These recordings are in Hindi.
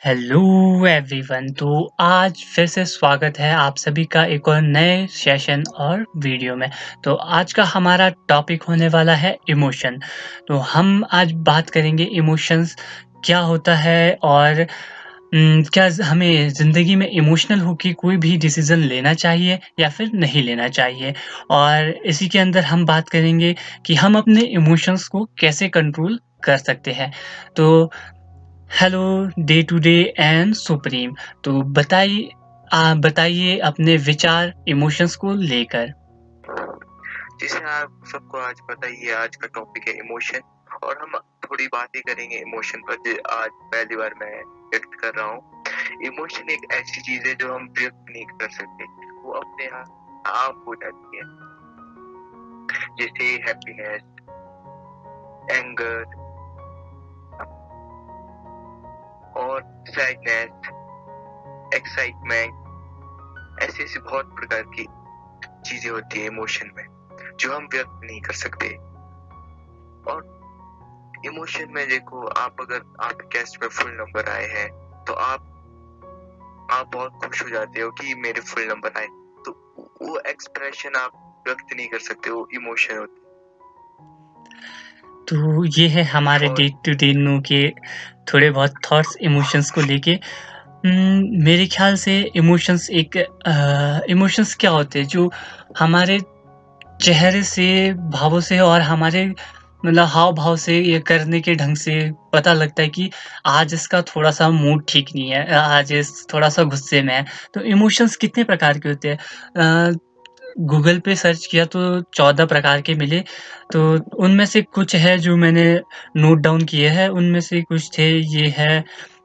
Hello everyone. तो आज फिर से स्वागत है आप सभी का एक और नए सेशन और वीडियो में। तो आज का हमारा टॉपिक होने वाला है इमोशन। तो हम आज बात करेंगे इमोशंस क्या होता है और क्या हमें ज़िंदगी में इमोशनल होके कोई भी डिसीज़न लेना चाहिए या फिर नहीं लेना चाहिए। और इसी के अंदर हम बात करेंगे कि हम अपने इमोशंस को कैसे कंट्रोल कर सकते हैं। तो hello day to day and supreme. तो बताइए अपने विचार इमोशंस को लेकर। जैसे आप सबको आज पता ही है, आज का टॉपिक है इमोशन और हम थोड़ी बातें करेंगे इमोशन पर जो आज पहली बार मैं व्यक्त कर रहा हूँ। इमोशन एक ऐसी चीज है जो हम व्यक्त नहीं कर सकते, वो अपने आप हो जाती है। जैसे हैप्पीनेस, एंगर और सैडनेस, एक्साइटमेंट, ऐसे ऐसे बहुत प्रकार की चीजें होती है इमोशन में जो हम व्यक्त नहीं कर सकते। और इमोशन में देखो, आप अगर आपके टेस्ट में फुल नंबर आए हैं तो आप बहुत खुश हो जाते हो कि मेरे फुल नंबर आए, तो वो एक्सप्रेशन आप व्यक्त नहीं कर सकते, वो इमोशन होते तो ये है हमारे और डे टू डे नो के थोड़े बहुत थॉट्स इमोशंस को लेके। मेरे ख्याल से इमोशंस क्या होते हैं जो हमारे चेहरे से, भावों से और हमारे मतलब हाव-भाव से, ये करने के ढंग से पता लगता है कि आज इसका थोड़ा-सा मूड ठीक नहीं है, आज थोड़ा-सा गुस्से में है। तो इमोशंस कितने प्रकार के होते हैं? गूगल पे सर्च किया तो 14 प्रकार के मिले। तो उनमें से कुछ है जो मैंने नोट डाउन किए हैं, उनमें से कुछ थे, ये है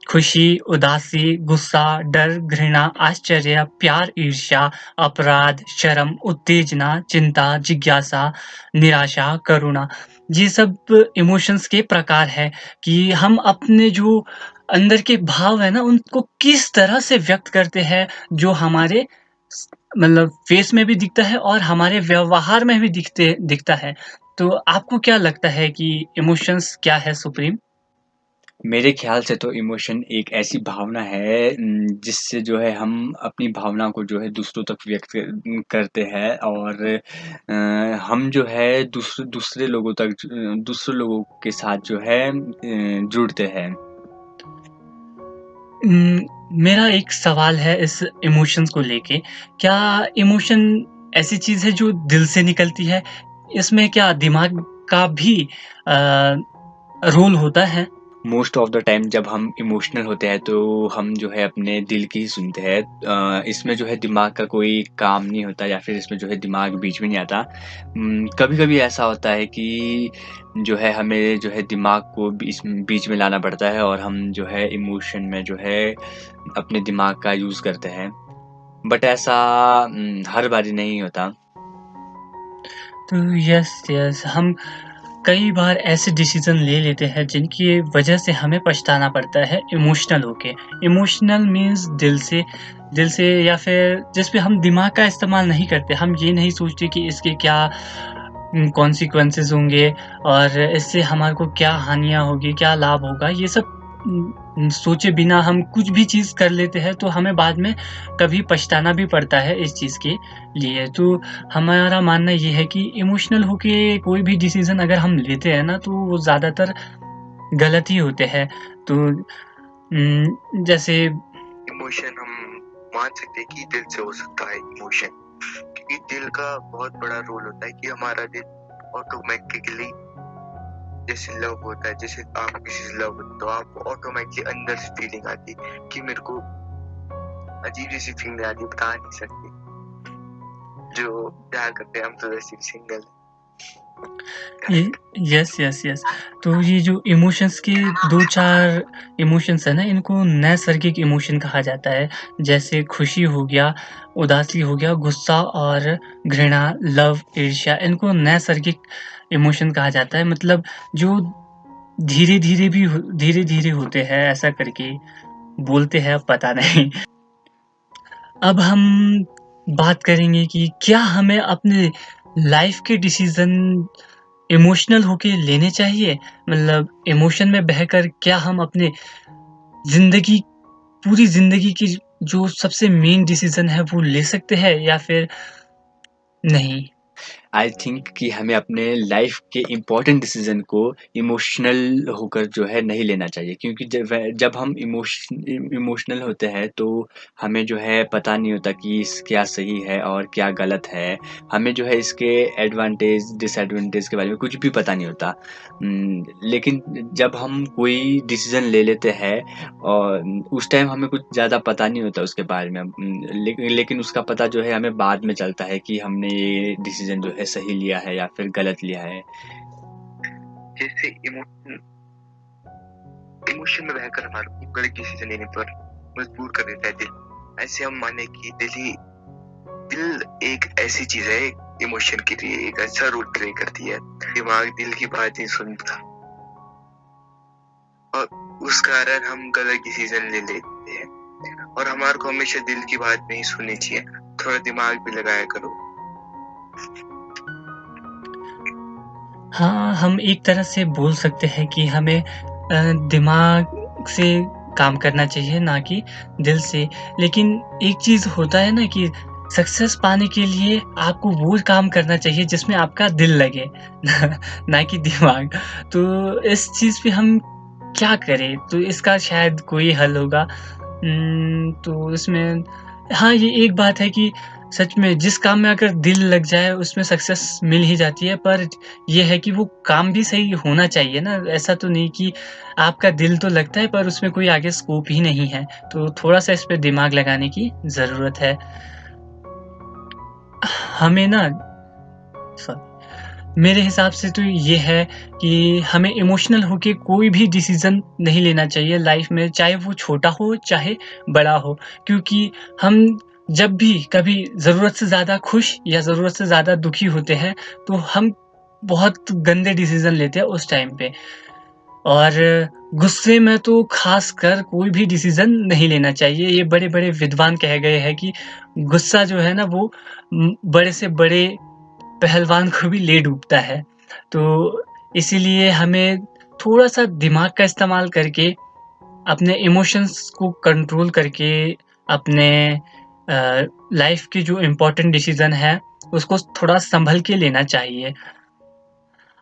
खुशी, उदासी, गुस्सा, डर, घृणा, आश्चर्य, प्यार, ईर्ष्या, अपराध, शर्म, उत्तेजना, चिंता, जिज्ञासा, निराशा, करुणा। ये सब इमोशंस के प्रकार हैं कि हम अपने जो अंदर के भाव है ना, उनको किस तरह से व्यक्त करते हैं, जो हमारे मतलब फेस में भी दिखता है और हमारे व्यवहार में भी दिखता है। तो आपको क्या लगता है कि इमोशंस क्या है सुप्रीम? मेरे ख़्याल से तो इमोशन एक ऐसी भावना है जिससे जो है हम अपनी भावना को जो है दूसरों तक व्यक्त करते हैं और हम जो है दूसरे लोगों तक दूसरे लोगों के साथ जो है जुड़ते हैं। मेरा एक सवाल है इस इमोशंस को लेके, क्या इमोशन ऐसी चीज़ है जो दिल से निकलती है? इसमें क्या दिमाग का भी अ, रोल होता है? मोस्ट ऑफ द टाइम जब हम इमोशनल होते हैं तो हम जो है अपने दिल की ही सुनते हैं। इसमें जो है दिमाग का कोई काम नहीं होता या फिर इसमें जो है दिमाग बीच में नहीं आता। कभी-कभी ऐसा होता है कि जो है हमें जो है दिमाग को बीच में लाना पड़ता है और हम जो है इमोशन में जो है अपने दिमाग का यूज़ करते हैं। बट ऐसा हर बारी नहीं होता। तो यस, हम कई बार ऐसे डिसीज़न ले लेते हैं जिनकी वजह से हमें पछताना पड़ता है इमोशनल होके। इमोशनल मीन्स दिल से या फिर जिस पे हम दिमाग का इस्तेमाल नहीं करते। हम ये नहीं सोचते कि इसके क्या कॉन्सिक्वेंसेस होंगे और इससे हमारे को क्या हानियाँ होगी, क्या लाभ होगा, ये सब सोचे बिना हम कुछ भी चीज़ कर लेते हैं, तो हमें बाद में कभी पछताना भी पड़ता है इस चीज़ के लिए। तो हमारा मानना ये है कि इमोशनल होके कोई भी डिसीज़न अगर हम लेते हैं ना, तो वो ज़्यादातर गलत ही होते हैं। तो जैसे इमोशन हम मान सकते हैं कि दिल से हो सकता है इमोशन, क्योंकि दिल का बहुत बड़ा रोल होता है कि हमारा दिल ऑटोमेटिकली, जैसे लव होता है, जैसे आप किसी से लव होते तो आप ऑटोमेटिकली अंदर से फीलिंग आती है कि मेरे को अजीब जैसी फीलिंग आती है, बता नहीं सकते। जो प्यार करते हैं हम तो वैसे भी सिंगल ये यस। तो ये जो इमोशंस के 2-4 इमोशंस हैं ना, इनको नैसर्गिक इमोशन कहा जाता है। जैसे खुशी हो गया, उदासी हो गया, गुस्सा और घृणा, लव, ईर्ष्या, इनको नैसर्गिक इमोशन कहा जाता है। मतलब जो धीरे-धीरे होते हैं, ऐसा करके बोलते हैं, अब पता नहीं। अब हम बात करेंगे कि क्या हमें अपने लाइफ़ के डिसीज़न इमोशनल होके लेने चाहिए? मतलब इमोशन में बहकर क्या हम अपने ज़िंदगी पूरी ज़िंदगी की जो सबसे मेन डिसीज़न है वो ले सकते हैं या फिर नहीं? आई थिंक कि हमें अपने लाइफ के इम्पोर्टेंट डिसीजन को इमोशनल होकर जो है नहीं लेना चाहिए, क्योंकि जब हम इमोशनल होते हैं तो हमें जो है पता नहीं होता कि क्या सही है और क्या गलत है। हमें जो है इसके एडवांटेज डिसएडवांटेज के बारे में कुछ भी पता नहीं होता। लेकिन जब हम कोई डिसीजन ले लेते हैं और उस टाइम हमें कुछ ज़्यादा पता नहीं होता उसके बारे में। लेकिन उसका पता जो है हमें बाद में चलता है कि हमने ये डिसीजन जो है सही लिया है या फिर गलत लिया है। जैसे इमोशन में बहकर हमारे को गलत डिसीजन लेने पर मजबूर कर देता है दिल। ऐसे हम माने कि दिल एक ऐसी चीज है, इमोशन के लिए एक अच्छा रोल प्ले करती है। दिमाग दिल की बात नहीं सुनता और उस कारण हम गलत डिसीजन ले लेते हैं। और हमारे को हमेशा दिल की बात नहीं सुननी चाहिए, थोड़ा दिमाग भी लगाया करो। हाँ, हम एक तरह से बोल सकते हैं कि हमें दिमाग से काम करना चाहिए, ना कि दिल से। लेकिन एक चीज़ होता है ना कि सक्सेस पाने के लिए आपको वो काम करना चाहिए जिसमें आपका दिल लगे, ना कि दिमाग। तो इस चीज़ पे हम क्या करें? तो इसका शायद कोई हल होगा। तो इसमें हाँ, ये एक बात है कि सच में जिस काम में अगर दिल लग जाए उसमें सक्सेस मिल ही जाती है, पर ये है कि वो काम भी सही होना चाहिए ना, ऐसा तो नहीं कि आपका दिल तो लगता है पर उसमें कोई आगे स्कोप ही नहीं है, तो थोड़ा-सा इस पे दिमाग लगाने की ज़रूरत है। हमें ना मेरे हिसाब से तो ये है कि हमें इमोशनल होके कोई भी डिसीज़न नहीं लेना चाहिए लाइफ़ में, चाहे वो छोटा हो, चाहे बड़ा हो। क्योंकि हम जब भी कभी ज़रूरत से ज़्यादा खुश या ज़रूरत से ज़्यादा दुखी होते हैं, तो हम बहुत गंदे डिसीज़न लेते हैं उस टाइम पे। और गुस्से में तो ख़ासकर कोई भी डिसीज़न नहीं लेना चाहिए। ये बड़े-बड़े विद्वान कह गए हैं कि गुस्सा जो है ना वो बड़े से बड़े पहलवान को भी ले डूबता है। तो इसीलिए हमें थोड़ा-सा दिमाग का इस्तेमाल करके, अपने इमोशंस को कंट्रोल करके, अपने लाइफ़ के जो इम्पोर्टेंट डिसीज़न हैं, उसको थोड़ा सँभल के लेना चाहिए।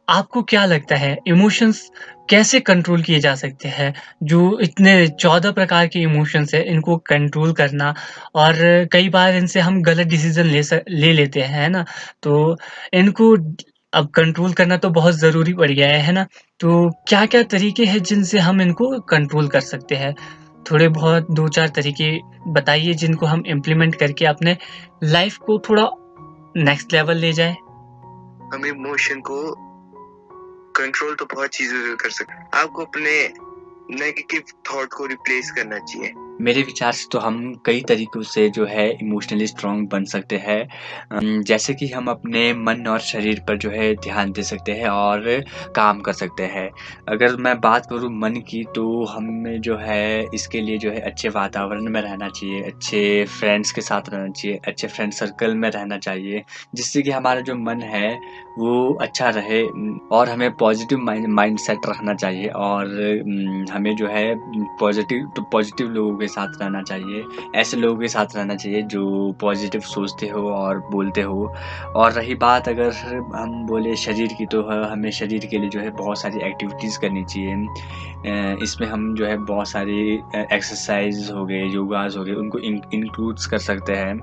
आपको क्या लगता है इमोशंस कैसे कंट्रोल किए जा सकते हैं? जो इतने 14 प्रकार के इमोशंस हैं, इनको कंट्रोल करना और कई बार इनसे हम गलत डिसीज़न ले लेते हैं, है ना? तो इनको अब कंट्रोल करना तो बहुत ज़रूरी पड़ गया है ना? तो क्या-क्या तरीके हैं जिनसे हम इनको कंट्रोल कर सकते हैं? थोड़े बहुत 2-4 तरीके बताइए जिनको हम इम्प्लीमेंट करके अपने लाइफ़ को थोड़ा नेक्स्ट लेवल ले जाएँ? हम इमोशन को कंट्रोल तो बहुत चीजों से कर सकते हैं। आपको अपने नेगेटिव थॉट को रिप्लेस करना चाहिए। मेरे विचार से तो हम कई तरीकों से जो है इमोशनली स्ट्रॉन्ग बन सकते हैं। जैसे कि हम अपने मन और शरीर पर जो है ध्यान दे सकते हैं और काम कर सकते हैं। अगर मैं बात करूँ मन की, तो हमें जो है इसके लिए जो है अच्छे वातावरण में रहना चाहिए, अच्छे फ्रेंड्स के साथ रहना चाहिए, अच्छे फ्रेंड सर्कल में रहना चाहिए, जिससे कि हमारा जो मन है वो अच्छा रहे। और हमें पॉजिटिव माइंडसेट रखना चाहिए और हमें जो है पॉजिटिव लोगों के साथ रहना चाहिए। ऐसे लोगों के साथ रहना चाहिए जो पॉजिटिव सोचते हो और बोलते हो। और रही बात अगर हम बोले शरीर की, तो हमें शरीर के लिए जो है बहुत सारी एक्टिविटीज़ करनी चाहिए। इसमें हम जो है बहुत सारी एक्सरसाइज हो गए, योगाज़ हो गए, उनको इंक्लूड्स कर सकते हैं।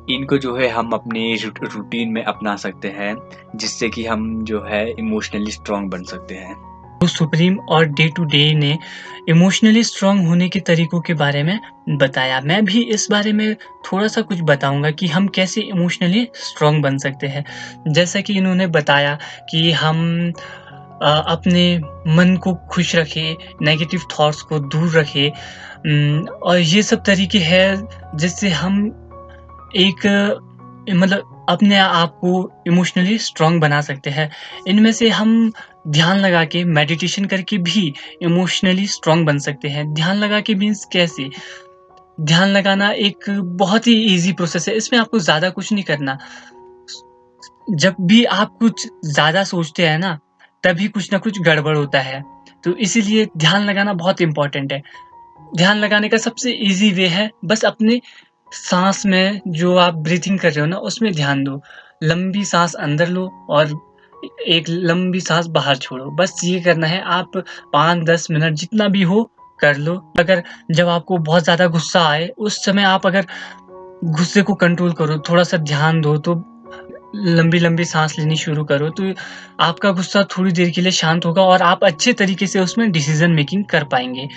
इनको जो है हम अपनी रूटीन में अपना सकते हैं, जिससे कि हम जो है इमोशनली स्ट्रॉन्ग बन सकते हैं। तो सुप्रीम और डे टू डे ने इमोशनली स्ट्रॉन्ग होने के तरीकों के बारे में बताया। मैं भी इस बारे में थोड़ा-सा कुछ बताऊँगा कि हम कैसे इमोशनली स्ट्रॉन्ग बन सकते हैं। जैसा कि इन्होंने बताया कि हम अपने मन को खुश रखें, नेगेटिव थॉट्स को दूर रखें, और ये सब तरीके हैं जिससे हम एक मतलब अपने आप को इमोशनली स्ट्रॉन्ग बना सकते हैं। इनमें से हम ध्यान लगा के, मेडिटेशन करके भी इमोशनली स्ट्रॉन्ग बन सकते हैं। ध्यान लगा के मीन्स कैसे? ध्यान लगाना एक बहुत ही ईज़ी प्रोसेस है, इसमें आपको ज़्यादा कुछ नहीं करना। जब भी आप कुछ ज़्यादा सोचते हैं ना, तभी कुछ न कुछ गड़बड़ होता है। तो इसीलिए ध्यान लगाना बहुत इम्पोर्टेंट है। ध्यान लगाने का सबसे ईज़ी वे है बस अपने साँस में जो आप ब्रीथिंग कर रहे हो ना, उसमें ध्यान दो। लंबी साँस अंदर लो और एक लंबी साँस बाहर छोड़ो। बस ये करना है, आप 5-10 मिनट जितना भी हो कर लो। अगर जब आपको बहुत ज़्यादा गुस्सा आए, उस समय आप अगर गुस्से को कंट्रोल करो, थोड़ा-सा ध्यान दो, तो लंबी-लंबी साँस लेनी शुरू करो, तो आपका गुस्सा थोड़ी देर के लिए शांत होगा और आप अच्छे तरीके से उसमें डिसीज़न मेकिंग कर पाएँगे।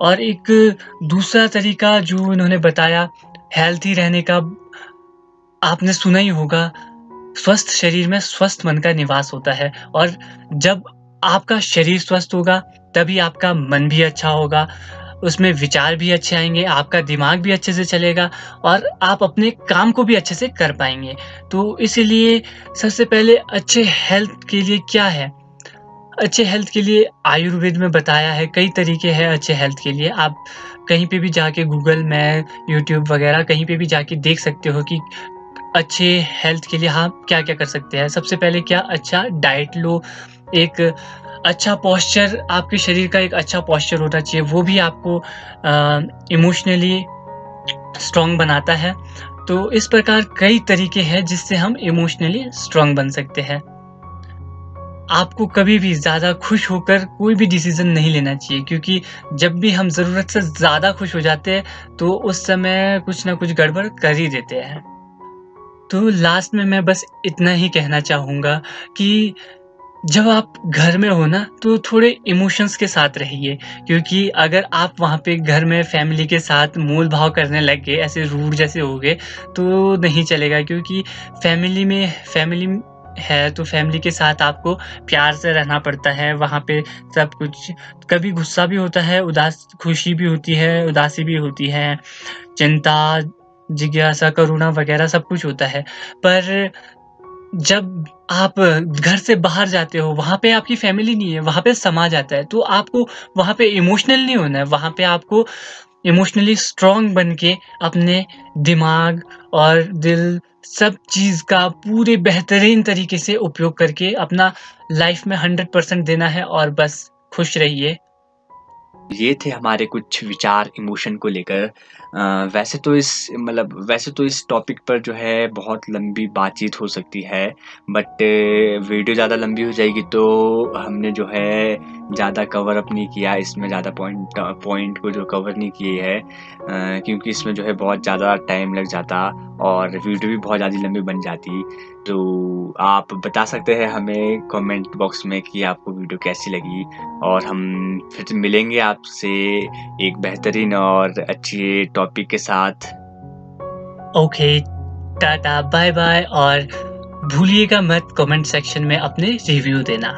और एक दूसरा तरीका जो इन्होंने बताया हेल्थी रहने का, आपने सुना ही होगा, स्वस्थ शरीर में स्वस्थ मन का निवास होता है और जब आपका शरीर स्वस्थ होगा, तभी आपका मन भी अच्छा होगा, उसमें विचार भी अच्छे आएँगे, आपका दिमाग भी अच्छे से चलेगा और आप अपने काम को भी अच्छे से कर पाएँगे। तो इसीलिए सबसे पहले अच्छे हेल्थ के लिए क्या है? अच्छे हेल्थ के लिए आयुर्वेद में बताया है, कई तरीके हैं अच्छे हेल्थ के लिए। आप कहीं पे भी जाके गूगल में, यूट्यूब वगैरह कहीं पे भी जाके देख सकते हो कि अच्छे हेल्थ के लिए आप क्या-क्या कर सकते हैं। सबसे पहले क्या, अच्छा डाइट लो, एक अच्छा पोस्चर, आपके शरीर का एक अच्छा पोस्चर होना चाहिए, वो भी आपको इमोशनली स्ट्रॉन्ग बनाता है। तो इस प्रकार कई तरीके हैं जिससे हम इमोशनली स्ट्रॉन्ग बन सकते हैं। आपको कभी भी ज़्यादा खुश होकर कोई भी डिसीज़न नहीं लेना चाहिए, क्योंकि जब भी हम ज़रूरत से ज़्यादा खुश हो जाते हैं, तो उस समय कुछ न कुछ गड़बड़ कर ही देते हैं। तो लास्ट में मैं बस इतना ही कहना चाहूँगा कि जब आप घर में हो ना, तो थोड़े इमोशंस के साथ रहिए, क्योंकि अगर आप वहाँ पे घर में फैमिली के साथ मोल-भाव करने लग गए, ऐसे रूड जैसे हो गए, तो नहीं चलेगा, क्योंकि फैमिली है, तो फैमिली के साथ आपको प्यार से रहना पड़ता है। वहाँ पे सब कुछ, कभी गुस्सा भी होता है, खुशी भी होती है, उदासी भी होती है, चिंता, जिज्ञासा, करुणा वगैरह सब कुछ होता है। पर जब आप घर से बाहर जाते हो, वहाँ पे आपकी फैमिली नहीं है, वहाँ पे समाज आता है, तो आपको वहाँ पे इमोशनल नहीं होना है, वहाँ पे आपको इमोशनली स्ट्रॉन्ग बन के अपने दिमाग और दिल, सब चीज़ का पूरे बेहतरीन तरीके से उपयोग करके अपना लाइफ में 100% देना है और बस खुश रहिए। ये थे हमारे कुछ विचार इमोशन को लेकर। वैसे तो इस टॉपिक पर जो है बहुत लंबी बातचीत हो सकती है, बट वीडियो ज़्यादा लंबी हो जाएगी तो हमने जो है ज़्यादा कवर अप नहीं किया, इसमें ज़्यादा पॉइंट को जो कवर नहीं किए है, क्योंकि इसमें जो है बहुत ज़्यादा टाइम लग जाता और वीडियो भी बहुत ज़्यादा लंबी बन जाती। तो आप बता सकते हैं हमें कमेंट बॉक्स में कि आपको वीडियो कैसी लगी, और हम फिर मिलेंगे आपसे एक बेहतरीन और अच्छे टॉपिक के साथ। ओके, टाटा, बाय-बाय और भूलिएगा मत कमेंट सेक्शन में अपने रिव्यू देना।